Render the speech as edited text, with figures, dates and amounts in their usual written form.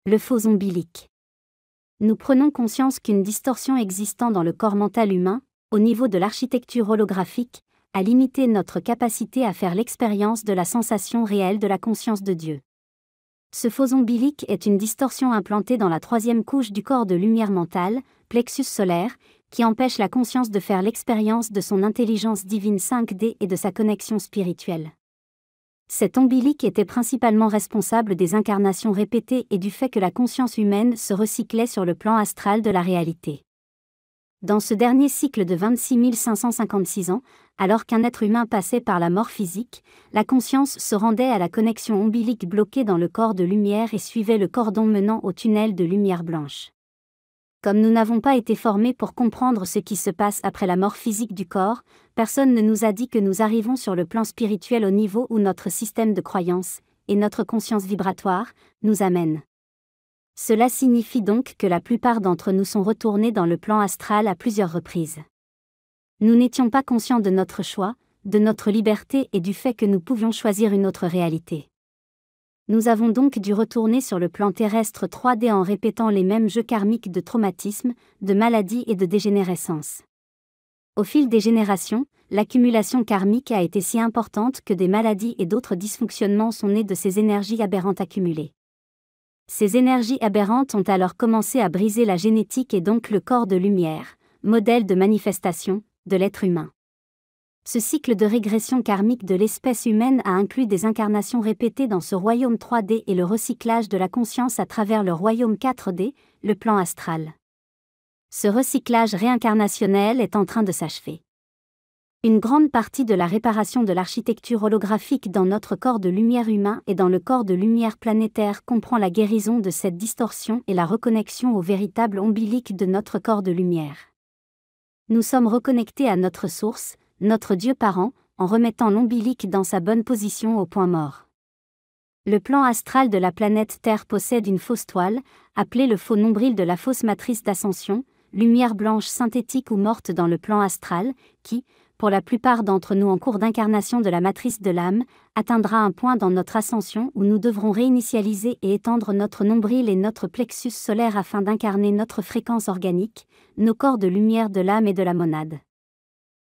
Le faux ombilique. Nous prenons conscience qu'une distorsion existant dans le corps mental humain, au niveau de l'architecture holographique, a limité notre capacité à faire l'expérience de la sensation réelle de la conscience de Dieu. Ce faux ombilique est une distorsion implantée dans la troisième couche du corps de lumière mentale, plexus solaire, qui empêche la conscience de faire l'expérience de son intelligence divine 5D et de sa connexion spirituelle. Cet ombilique était principalement responsable des incarnations répétées et du fait que la conscience humaine se recyclait sur le plan astral de la réalité. Dans ce dernier cycle de 26 556 ans, alors qu'un être humain passait par la mort physique, la conscience se rendait à la connexion ombilique bloquée dans le corps de lumière et suivait le cordon menant au tunnel de lumière blanche. Comme nous n'avons pas été formés pour comprendre ce qui se passe après la mort physique du corps, personne ne nous a dit que nous arrivons sur le plan spirituel au niveau où notre système de croyance, et notre conscience vibratoire, nous amènent. Cela signifie donc que la plupart d'entre nous sont retournés dans le plan astral à plusieurs reprises. Nous n'étions pas conscients de notre choix, de notre liberté et du fait que nous pouvions choisir une autre réalité. Nous avons donc dû retourner sur le plan terrestre 3D en répétant les mêmes jeux karmiques de traumatisme, de maladie et de dégénérescence. Au fil des générations, l'accumulation karmique a été si importante que des maladies et d'autres dysfonctionnements sont nés de ces énergies aberrantes accumulées. Ces énergies aberrantes ont alors commencé à briser la génétique et donc le corps de lumière, modèle de manifestation, de l'être humain. Ce cycle de régression karmique de l'espèce humaine a inclus des incarnations répétées dans ce royaume 3D et le recyclage de la conscience à travers le royaume 4D, le plan astral. Ce recyclage réincarnationnel est en train de s'achever. Une grande partie de la réparation de l'architecture holographique dans notre corps de lumière humain et dans le corps de lumière planétaire comprend la guérison de cette distorsion et la reconnexion au véritable ombilique de notre corps de lumière. Nous sommes reconnectés à notre source, notre Dieu parent, en remettant l'ombilique dans sa bonne position au point mort. Le plan astral de la planète Terre possède une fausse toile, appelée le faux nombril de la fausse matrice d'ascension, lumière blanche synthétique ou morte dans le plan astral, qui, pour la plupart d'entre nous en cours d'incarnation de la matrice de l'âme, atteindra un point dans notre ascension où nous devrons réinitialiser et étendre notre nombril et notre plexus solaire afin d'incarner notre fréquence organique, nos corps de lumière de l'âme et de la monade.